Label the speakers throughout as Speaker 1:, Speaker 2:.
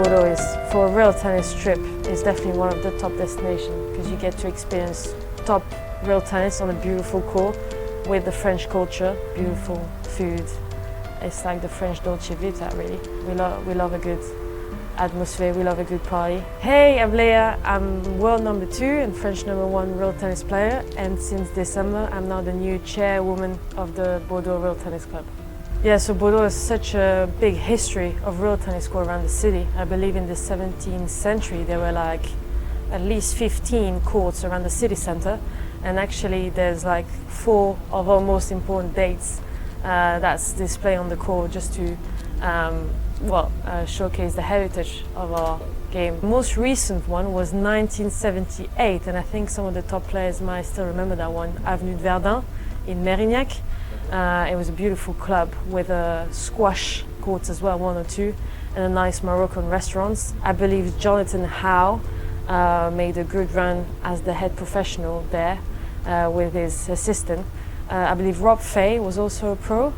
Speaker 1: Bordeaux is, for a real tennis trip, is definitely one of the top destinations because you get to experience top real tennis on a beautiful court with the French culture, beautiful food. It's like the French Dolce Vita, really. We love a good atmosphere, we love a good party. Hey, I'm Leah. I'm world number 2 and French number 1 real tennis player, and since December I'm now the new chairwoman of the Bordeaux Real Tennis Club. Yeah, so Bordeaux has such a big history of real tennis court around the city. I believe in the 17th century there were like at least 15 courts around the city centre, and actually there's like 4 of our most important dates that's displayed on the court just to showcase the heritage of our game. The most recent one was 1978, and I think some of the top players might still remember that one, Avenue de Verdun in Merignac. It was a beautiful club with a squash courts as well, 1 or 2, and a nice Moroccan restaurants. I believe Jonathan Howe made a good run as the head professional there with his assistant. I believe Rob Fay was also a pro,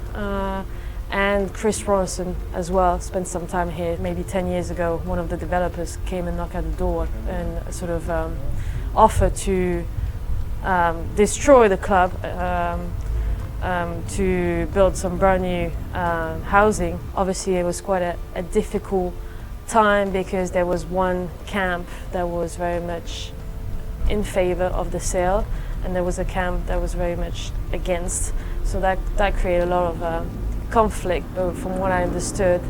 Speaker 1: and Chris Ronson as well spent some time here. Maybe 10 years ago, one of the developers came and knocked at the door and sort of offered to destroy the club to build some brand new housing. Obviously it was quite a difficult time because there was one camp that was very much in favor of the sale, and there was a camp that was very much against. So that created a lot of conflict, but from what I understood,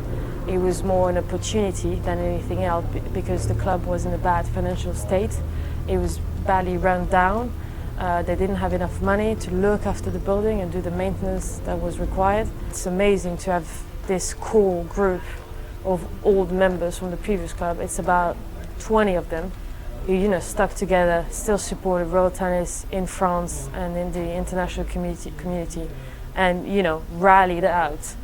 Speaker 1: it was more an opportunity than anything else because the club was in a bad financial state. It was badly run down. They didn't have enough money to look after the building and do the maintenance that was required. It's amazing to have this core group of old members from the previous club. It's about 20 of them who, stuck together, still supported real tennis in France and in the international community, and rallied out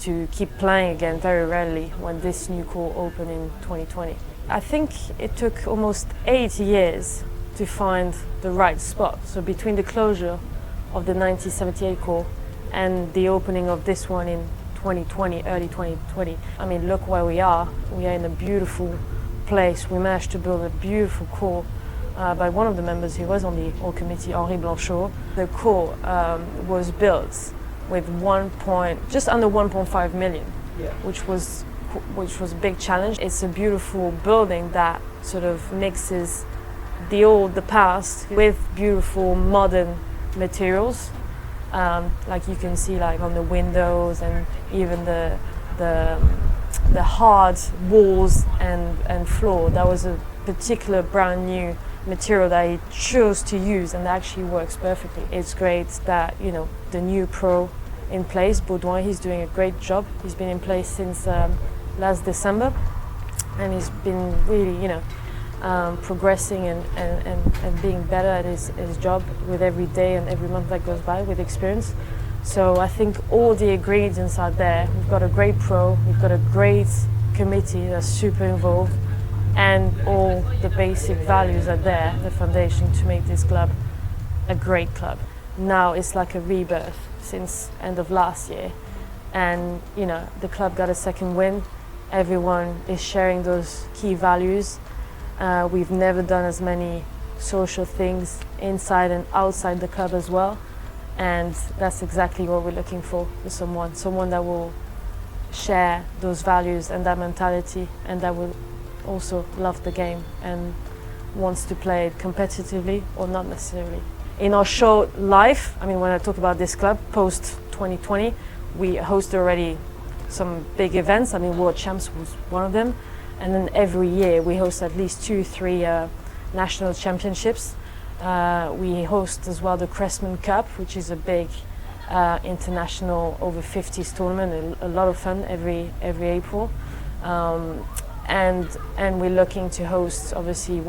Speaker 1: to keep playing again very rarely when this new court opened in 2020. I think it took almost 8 years to find the right spot. So between the closure of the 1978 court and the opening of this one in 2020, early 2020, I mean, look where we are. We are in a beautiful place. We managed to build a beautiful court by one of the members who was on the whole committee, Henri Blanchot. The court was built with just under 1.5 million, which was a big challenge. It's a beautiful building that sort of mixes the past with beautiful modern materials, like you can see like on the windows and even the hard walls and floor. That was a particular brand new material that he chose to use, and that actually works perfectly. It's great that the new pro in place, Baudouin, he's doing a great job. He's been in place since last December, and he's been really progressing and being better at his job with every day and every month that goes by with experience. So I think all the ingredients are there. We've got a great pro, we've got a great committee that's super involved, and all the basic values are there, the foundation to make this club a great club. Now it's like a rebirth since end of last year, and the club got a second win. Everyone is sharing those key values. We've never done as many social things inside and outside the club as well, and that's exactly what we're looking for someone that will share those values and that mentality, and that will also love the game and wants to play it competitively or not necessarily. In our short life, I mean, when I talk about this club post 2020, we hosted already some big events. I mean, World Champs was one of them. And then every year we host at least 2-3 national championships. We host as well the Crestman Cup, which is a big international over 50s tournament, a lot of fun every April. And we're looking to host obviously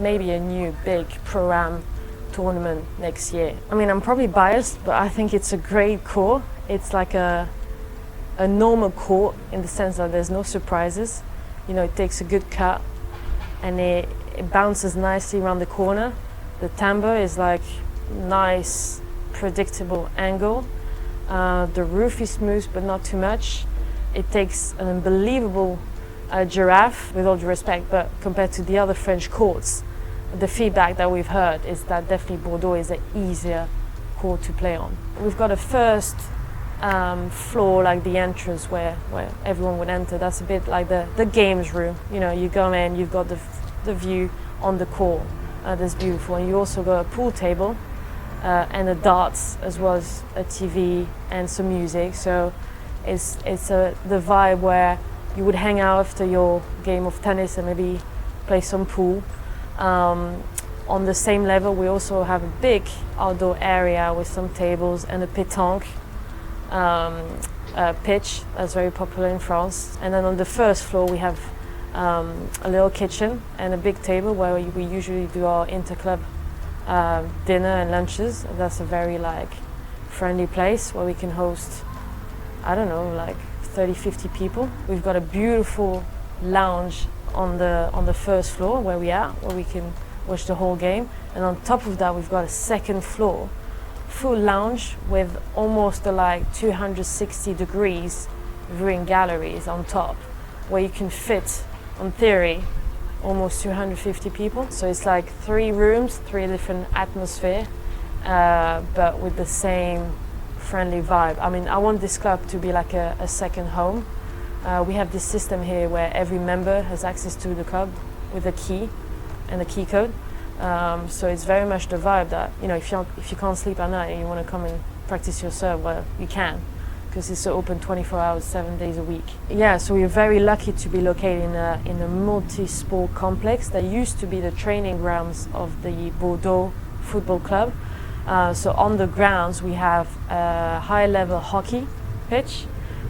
Speaker 1: maybe a new big Pro-Am tournament next year. I mean, I'm probably biased, but I think it's a great court. It's like a normal court in the sense that there's no surprises. It takes a good cut and it bounces nicely around the corner. The timbre is like nice, predictable angle. The roof is smooth, but not too much. It takes an unbelievable a giraffe, with all due respect, but compared to the other French courts, the feedback that we've heard is that definitely Bordeaux is an easier court to play on. We've got a first floor, like the entrance where everyone would enter. That's a bit like the games room. You know, you go in, you've got the view on the court. That's beautiful. And you also got a pool table and a darts, as well as a TV and some music. So it's the vibe where you would hang out after your game of tennis and maybe play some pool. On the same level, we also have a big outdoor area with some tables and a pétanque pitch that's very popular in France. And then on the first floor, we have a little kitchen and a big table where we usually do our interclub dinner and lunches. That's a very friendly place where we can host, I don't know, 30-50 people. We've got a beautiful lounge on the first floor where we can watch the whole game. And on top of that, we've got a second floor, full lounge with almost 260 degrees viewing galleries on top, where you can fit, on theory, almost 250 people. So it's 3 rooms, 3 different atmosphere, but with the same friendly vibe. I mean, I want this club to be like a second home. We have this system here where every member has access to the club with a key and a key code. So it's very much the vibe that, you know, if you can't sleep at night and you want to come and practice your serve, well, you can, because it's open 24 hours, 7 days a week. Yeah, so we're very lucky to be located in a multi-sport complex that used to be the training grounds of the Bordeaux Football Club. So on the grounds, we have a high-level hockey pitch.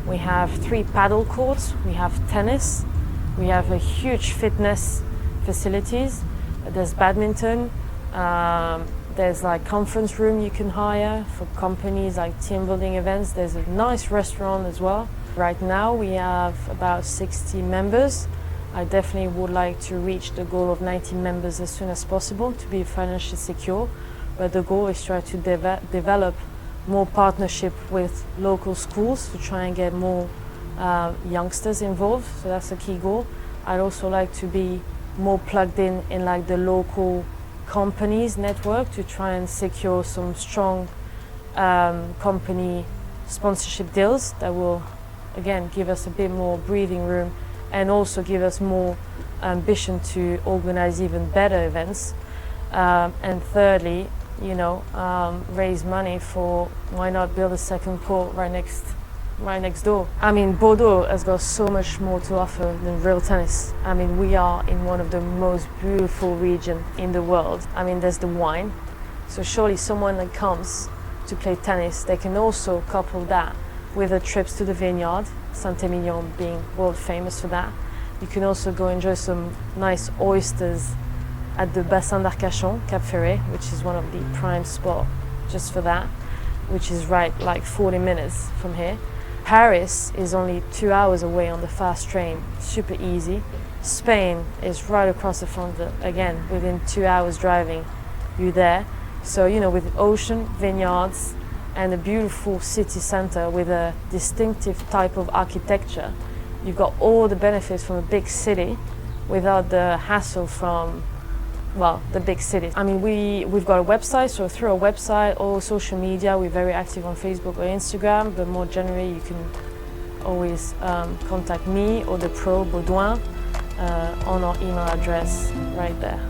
Speaker 1: We have 3 paddle courts, we have tennis, we have a huge fitness facilities, there's badminton, there's conference room you can hire for companies, team building events. There's a nice restaurant as well. Right now we have about 60 members. I definitely would like to reach the goal of 90 members as soon as possible to be financially secure, but the goal is try to develop more partnership with local schools to try and get more youngsters involved. So that's a key goal. I'd also like to be more plugged in the local companies network to try and secure some strong company sponsorship deals that will, again, give us a bit more breathing room and also give us more ambition to organize even better events. And thirdly, raise money for, why not build a second court right next door. I mean, Bordeaux has got so much more to offer than real tennis. I mean, we are in one of the most beautiful regions in the world. I mean, there's the wine. So surely someone that comes to play tennis, they can also couple that with the trips to the vineyard, Saint-Emilion being world famous for that. You can also go enjoy some nice oysters at the Bassin d'Arcachon, Cap Ferret, which is one of the prime spots just for that, which is right 40 minutes from here. Paris is only 2 hours away on the fast train, super easy. Spain is right across the front, again, within 2 hours driving, you're there. So, with ocean, vineyards, and a beautiful city center with a distinctive type of architecture, you've got all the benefits from a big city without the hassle from, the big cities. I mean, we've got a website, so through our website or social media, we're very active on Facebook or Instagram, but more generally, you can always contact me or the pro Baudouin on our email address right there.